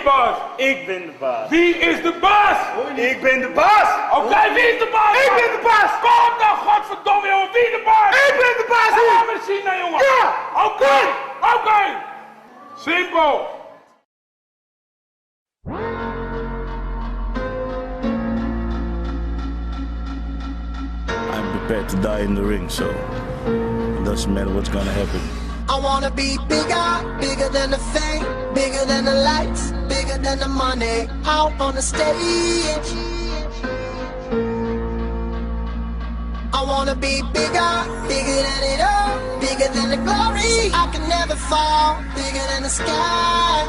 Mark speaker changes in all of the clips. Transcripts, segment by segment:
Speaker 1: baas?
Speaker 2: Ik ben de baas.
Speaker 1: Wie is de baas?
Speaker 2: Ik ben de baas.
Speaker 1: Oké, wie is de baas?
Speaker 2: Ik ben de baas.
Speaker 1: Kom dan, godverdomme jongen, wie is de baas?
Speaker 2: Ik ben de baas.
Speaker 1: Dan gaan we het zien, nou, jongen.
Speaker 2: Ja.
Speaker 1: Oké. Simpel.
Speaker 3: I'm prepared to die in the ring, so it doesn't matter what's gonna happen.
Speaker 4: I wanna be bigger, bigger than the fame, bigger than the lights, bigger than the money, out on the stage. I wanna be bigger, bigger than it all, bigger than the glory. I can never fall, bigger than the sky,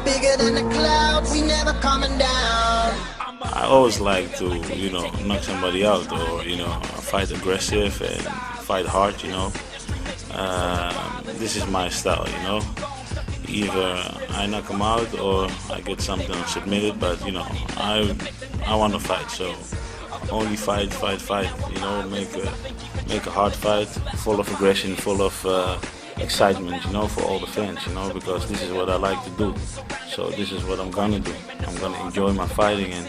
Speaker 4: bigger than the clouds, we never coming down.
Speaker 3: I always like to, knock somebody out, or, fight aggressive and fight hard, This is my style, Either I knock him out or I get something submitted, but, I want to fight, so only fight, make a hard fight, full of aggression, full of excitement, for all the fans, because this is what I like to do. So this is what I'm gonna do. I'm gonna enjoy my fighting and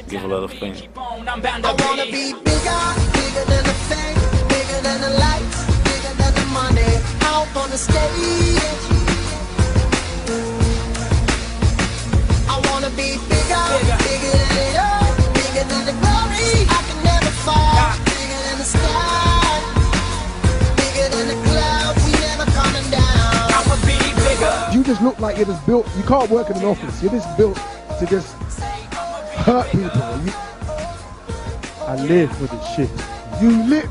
Speaker 3: give a lot of pain.
Speaker 4: I wanna be bigger, bigger than the fame, bigger than the lights, bigger than the money, out on the stage. I wanna be bigger, bigger than it all, bigger than the glory. I can never fall, bigger than the sky, bigger than the clouds, we never coming down. I'ma be bigger.
Speaker 5: You just look like you're just built. You can't work in an office. You're just built to just hurt people. I live for this shit. You live.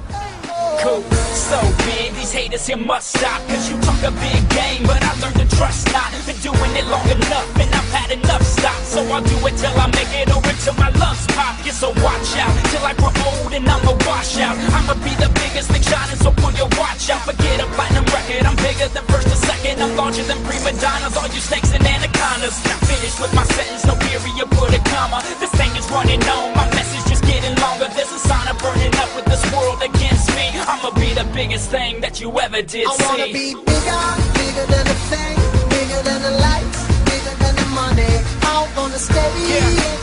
Speaker 6: Cool, so big, these haters here must stop. Cause you talk a big game, but I learned to trust not. Been doing it long enough, and I've had enough stops. So I'll do it till I make it over till my lungs pop. Yeah, so watch out, till I grow old and I'ma wash out. I'ma be the biggest big shining, so pull your watch out. Forget a platinum record, I'm bigger than first or second. I'm larger than prima donnas, all you snakes and anacondas. Not finished with my sentence, no period, put a comma. This thing is running on, my message just getting longer. There's a sign of burning up with this world against me. I'ma be the biggest thing that you ever did see.
Speaker 4: I wanna be bigger, bigger than the fame, bigger than the lights, bigger than the money, out on the stage.
Speaker 6: Yeah.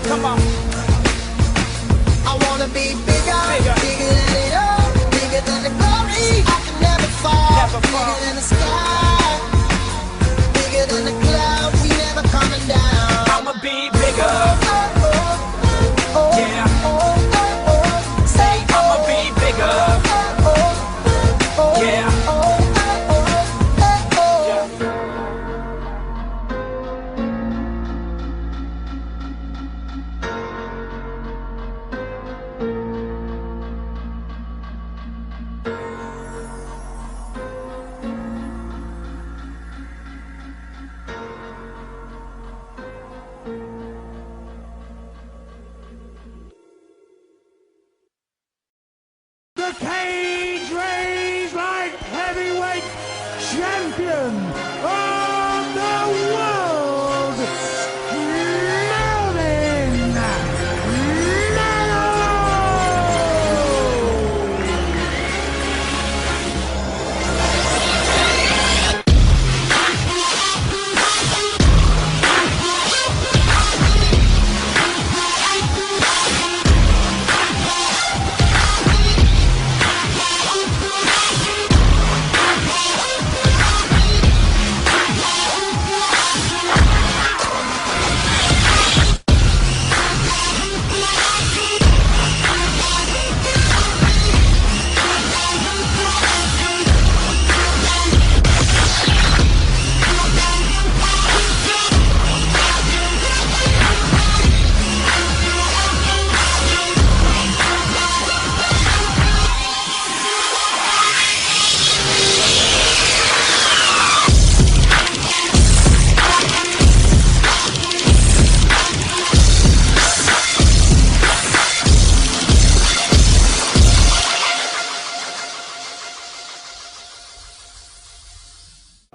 Speaker 6: Come on.
Speaker 4: I wanna be bigger, bigger than it all, bigger than the glory. I can never fall, bigger than the sky, bigger than the clouds, we never coming down.
Speaker 6: I'ma be bigger. Yeah. Say I'ma be bigger. Yeah.
Speaker 5: The cage raised like heavyweight champion of the world, Melvin.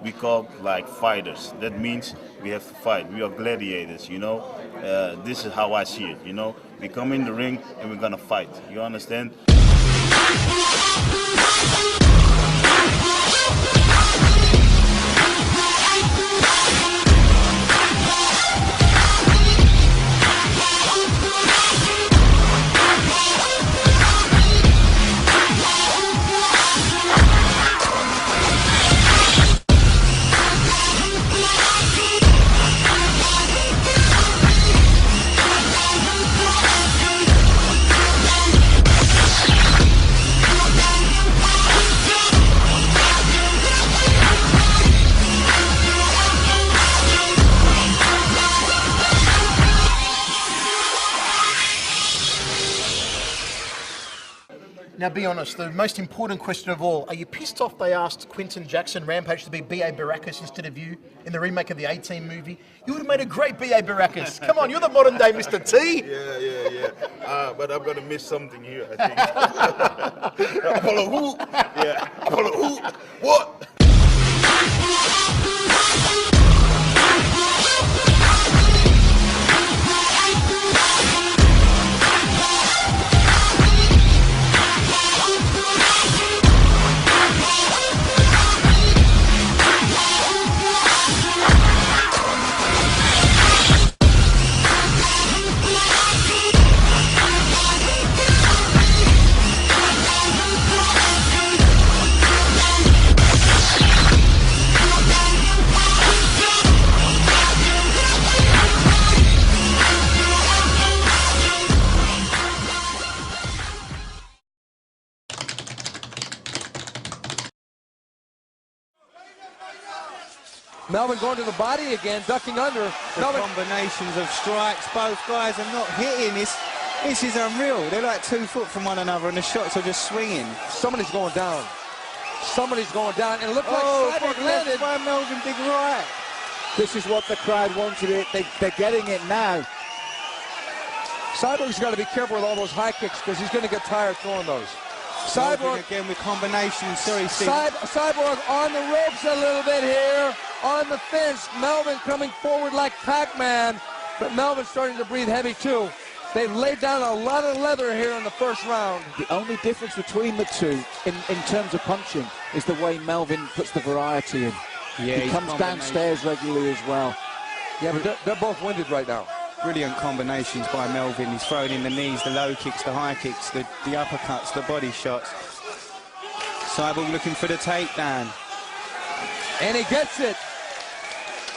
Speaker 3: We call like fighters. That means we have to fight. We are gladiators, This is how I see it, We come in the ring and we're gonna fight. You understand?
Speaker 7: Now, be honest, the most important question of all, are you pissed off they asked Quinton Jackson Rampage to be B.A. Baracus instead of you in the remake of the A-Team movie? You would have made a great B.A. Baracus. Come on, you're the modern day Mr. T.
Speaker 2: Yeah. But I'm going to miss something here, I think. Apollo who? Yeah, Apollo who? What?
Speaker 8: Melvin going to the body again, ducking under.
Speaker 9: The combinations of strikes, both guys are not hitting. This is unreal. They're like 2 foot from one another and the shots are just swinging.
Speaker 8: Somebody's going down. Somebody's going down, and it looked like Cyborg landed.
Speaker 9: By Melvin, big right.
Speaker 10: This is what the crowd wanted. They're getting it now.
Speaker 8: Cyborg's got to be careful with all those high kicks because he's going to get tired throwing those. Cyborg
Speaker 9: again with combinations. Sorry, Steve.
Speaker 8: Cyborg on the ropes a little bit here. On the fence, Melvin coming forward like Pac-Man, but Melvin's starting to breathe heavy too. They've laid down a lot of leather here in the first round.
Speaker 10: The only difference between the two in terms of punching is the way Melvin puts the variety in.
Speaker 9: Yeah,
Speaker 10: he comes downstairs regularly as well.
Speaker 8: Yeah, but they're both winded right now.
Speaker 9: Brilliant combinations by Melvin. He's throwing in the knees, the low kicks, the high kicks, the uppercuts, the body shots. Cyborg looking for the takedown.
Speaker 8: And he gets it.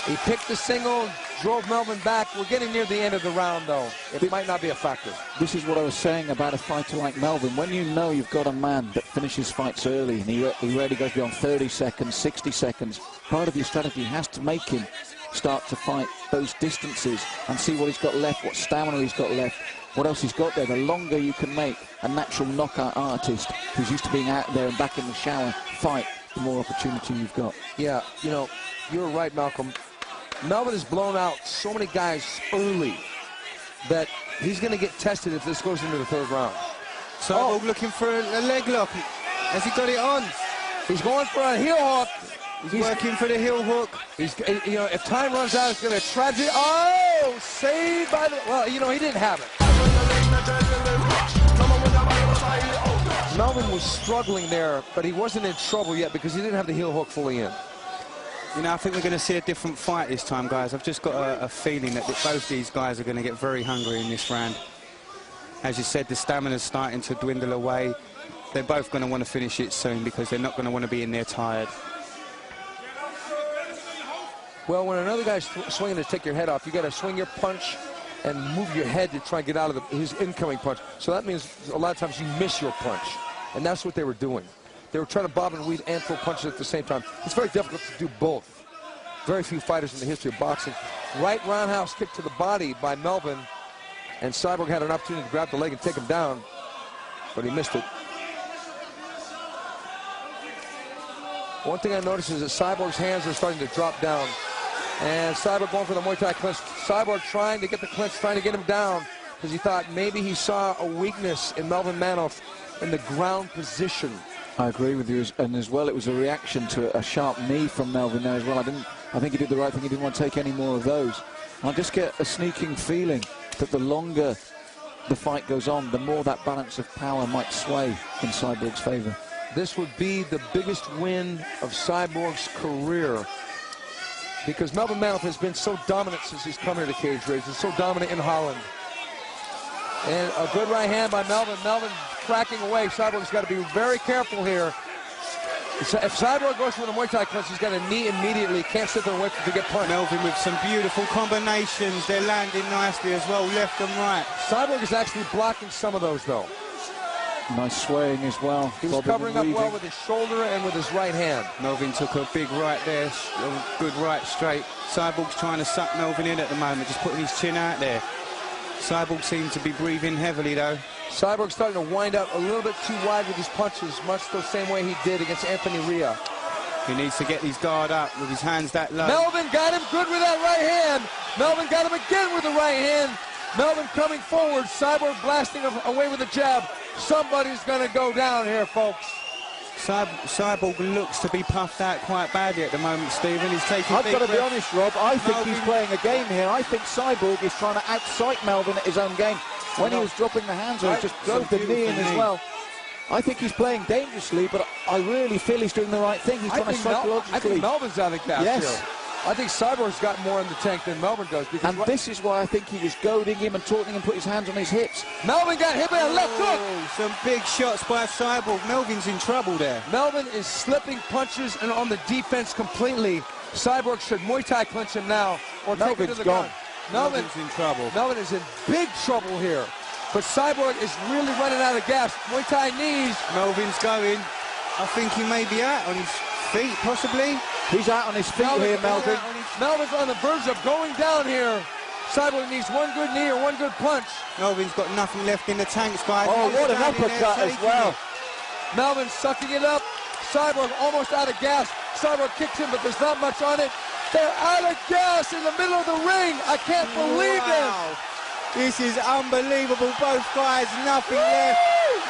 Speaker 8: He picked the single, drove Melvin back. We're getting near the end of the round, though. It might not be a factor.
Speaker 10: This is what I was saying about a fighter like Melvin. When you know you've got a man that finishes fights early, and he rarely goes beyond 30 seconds, 60 seconds, part of your strategy has to make him start to fight those distances and see what he's got left, what stamina he's got left, what else he's got there. The longer you can make a natural knockout artist who's used to being out there and back in the shower fight, the more opportunity you've got.
Speaker 8: Yeah, you know, you're right, Malcolm. Melvin has blown out so many guys early that he's going to get tested if this goes into the third round.
Speaker 9: Cyborg looking for a leg lock. Has he got it on?
Speaker 8: He's going for a heel hook.
Speaker 9: He's working for the heel hook.
Speaker 8: He's, you know, if time runs out, it's going to tragedy. Oh, saved by the. Well, you know, he didn't have it. Melvin was struggling there, but he wasn't in trouble yet because he didn't have the heel hook fully in.
Speaker 9: You know, I think we're going to see a different fight this time, guys. I've just got a feeling that both these guys are going to get very hungry in this round. As you said, the stamina's starting to dwindle away. They're both going to want to finish it soon because they're not going to want to be in there tired.
Speaker 8: Well, when another guy's swinging to take your head off, you got to swing your punch and move your head to try and get out of his incoming punch. So that means a lot of times you miss your punch, and that's what they were doing. They were trying to bob and weave and throw punches at the same time. It's very difficult to do both. Very few fighters in the history of boxing. Right roundhouse kick to the body by Melvin, and Cyborg had an opportunity to grab the leg and take him down, but he missed it. One thing I noticed is that Cyborg's hands are starting to drop down, and Cyborg going for the Muay Thai clinch. Cyborg trying to get the clinch, trying to get him down, because he thought maybe he saw a weakness in Melvin Manoff in the ground position.
Speaker 10: I agree with you, and as well, it was a reaction to a sharp knee from Melvin there as well. I think he did the right thing. He didn't want to take any more of those. And I just get a sneaking feeling that the longer the fight goes on, the more that balance of power might sway in Cyborg's favor.
Speaker 8: This would be the biggest win of Cyborg's career, because Melvin Manoff has been so dominant since he's come here to Cage Rage. He's so dominant in Holland. And a good right hand by Melvin. Melvin cracking away. Cyborg's got to be very careful here. If Cyborg goes for the Muay Thai clinch, he's got a knee immediately. Can't sit there and wait to get punched.
Speaker 9: Melvin with some beautiful combinations. They're landing nicely as well, left and right.
Speaker 8: Cyborg is actually blocking some of those, though.
Speaker 10: Nice swaying as well.
Speaker 8: He was covering up well with his shoulder and with his right hand.
Speaker 9: Melvin took a big right there, a good right straight. Cyborg's trying to suck Melvin in at the moment, just putting his chin out there. Cyborg seemed to be breathing heavily, though.
Speaker 8: Cyborg's starting to wind up a little bit too wide with his punches, much the same way he did against Anthony Ria.
Speaker 9: He needs to get his guard up with his hands that low.
Speaker 8: Melvin got him good with that right hand. Melvin got him again with the right hand. Melvin coming forward, Cyborg blasting away with a jab. Somebody's going to go down here, folks.
Speaker 9: Cyborg looks to be puffed out quite badly at the moment, Stephen. He's taking
Speaker 10: I've
Speaker 9: big
Speaker 10: got to be
Speaker 9: breaths.
Speaker 10: honest, Rob. I think
Speaker 9: Melvin.
Speaker 10: he's playing a game here. I think Cyborg is trying to outsight Melvin at his own game. When he was dropping the hands, he just drove the knee in as well. I think he's playing dangerously, but I really feel he's doing the right thing. He's trying to psychologically.
Speaker 8: I think Melvin's out of gas
Speaker 10: Yes.
Speaker 8: here. I think Cyborg's got more in the tank than Melvin does. Because
Speaker 10: And this is why I think he was goading him and taunting him, put his hands on his hips.
Speaker 8: Melvin got hit by a left hook.
Speaker 9: Some big shots by Cyborg. Melvin's in trouble there.
Speaker 8: Melvin is slipping punches and on the defense completely. Cyborg should Muay Thai clinch him now or take it to the
Speaker 10: gone.
Speaker 8: ground.
Speaker 9: Melvin's in trouble.
Speaker 8: Melvin is in big trouble here. But Cyborg is really running out of gas. Muay Thai knees.
Speaker 9: Melvin's going. I think he may be out on his feet, possibly.
Speaker 10: He's out on his feet here, Melvin.
Speaker 8: Melvin's on the verge of going down here. Cyborg needs one good knee or one good punch.
Speaker 9: Melvin's got nothing left in the tanks, guys.
Speaker 10: Oh, what an uppercut as well.
Speaker 8: Melvin sucking it up. Cyborg almost out of gas. Cyborg kicks him, but there's not much on it. They're out of gas in the middle of the ring. I can't believe this.
Speaker 9: This is unbelievable. Both guys, nothing left.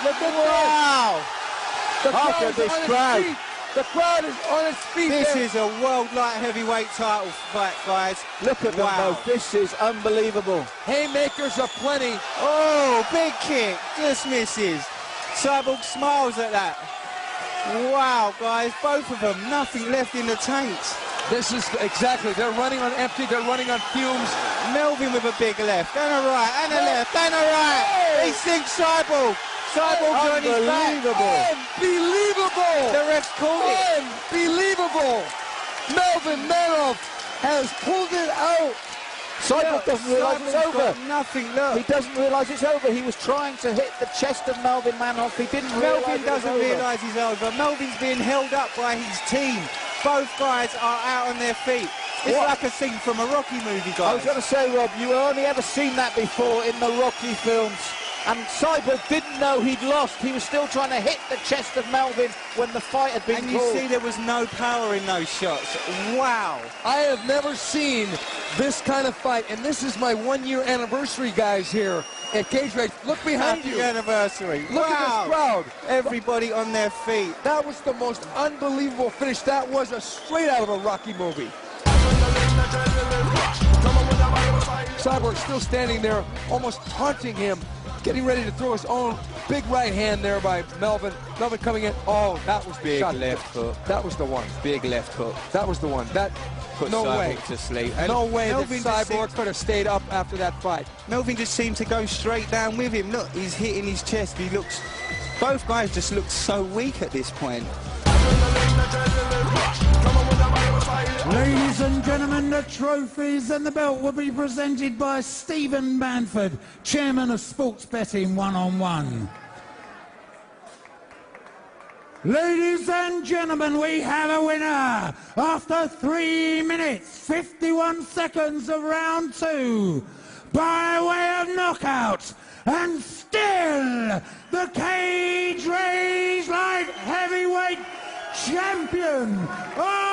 Speaker 8: Look at
Speaker 9: Wow.
Speaker 8: this. The
Speaker 10: Look
Speaker 8: crowd
Speaker 10: at
Speaker 8: is
Speaker 10: this
Speaker 8: on its
Speaker 10: crowd.
Speaker 8: feet. The crowd is on its feet.
Speaker 9: This
Speaker 8: there.
Speaker 9: is a world light heavyweight title fight, guys.
Speaker 10: Look at them both. This is unbelievable.
Speaker 8: Haymakers aplenty.
Speaker 9: Oh, big kick. Just misses. Cyborg smiles at that. Wow, guys. Both of them, nothing left in the tanks.
Speaker 8: This is exactly. They're running on empty. They're running on fumes.
Speaker 9: Melvin with a big left and a right and a left and a right. He sinks Cyborg. Cyborg's on his back.
Speaker 8: Unbelievable.
Speaker 9: The ref's called it.
Speaker 8: Unbelievable. Melvin Manoff has pulled it out.
Speaker 10: Cyborg doesn't realise it's
Speaker 9: Cyborg's
Speaker 10: over.
Speaker 9: got nothing left.
Speaker 10: He doesn't realise it's over. He was trying to hit the chest of Melvin Manoff. He didn't realise
Speaker 9: Melvin
Speaker 10: it was
Speaker 9: doesn't
Speaker 10: over.
Speaker 9: realise he's over. Melvin's being held up by his team. Both guys are out on their feet. It's like a scene from a Rocky movie, guys.
Speaker 10: I was going to say, Rob, you only ever seen that before in the Rocky films. And Cyborg didn't know he'd lost. He was still trying to hit the chest of Melvin when the fight had been
Speaker 9: And you
Speaker 10: called.
Speaker 9: see there was no power in those shots. Wow.
Speaker 8: I have never seen this kind of fight, and this is my 1-year anniversary, guys, here at Cage Rage. Look behind you.
Speaker 9: Happy anniversary.
Speaker 8: Look at this crowd.
Speaker 9: Everybody on their feet.
Speaker 8: That was the most unbelievable finish. That was a straight out of a Rocky movie. Cyborg still standing there, almost taunting him, getting ready to throw his own big right hand there by Melvin. Melvin coming in. Oh, that was
Speaker 9: Big
Speaker 8: shot.
Speaker 9: left hook.
Speaker 8: That was the one.
Speaker 9: Big left hook.
Speaker 8: That was the one. That
Speaker 9: Put
Speaker 8: no
Speaker 9: Cyborg
Speaker 8: way.
Speaker 9: to sleep.
Speaker 8: No way that
Speaker 9: Melvin just
Speaker 8: Cyborg could have stayed up after that fight.
Speaker 9: Melvin just seemed to go straight down with him. Look, he's hitting his chest. He looks. Both guys just look so weak at this point.
Speaker 11: Ladies and gentlemen, the trophies and the belt will be presented by Stephen Manford, Chairman of Sports Betting 1-on-1. Ladies and gentlemen, we have a winner after 3 minutes, 51 seconds of round 2 by way of knockout, and still the Cage Rage Light Heavyweight Champion of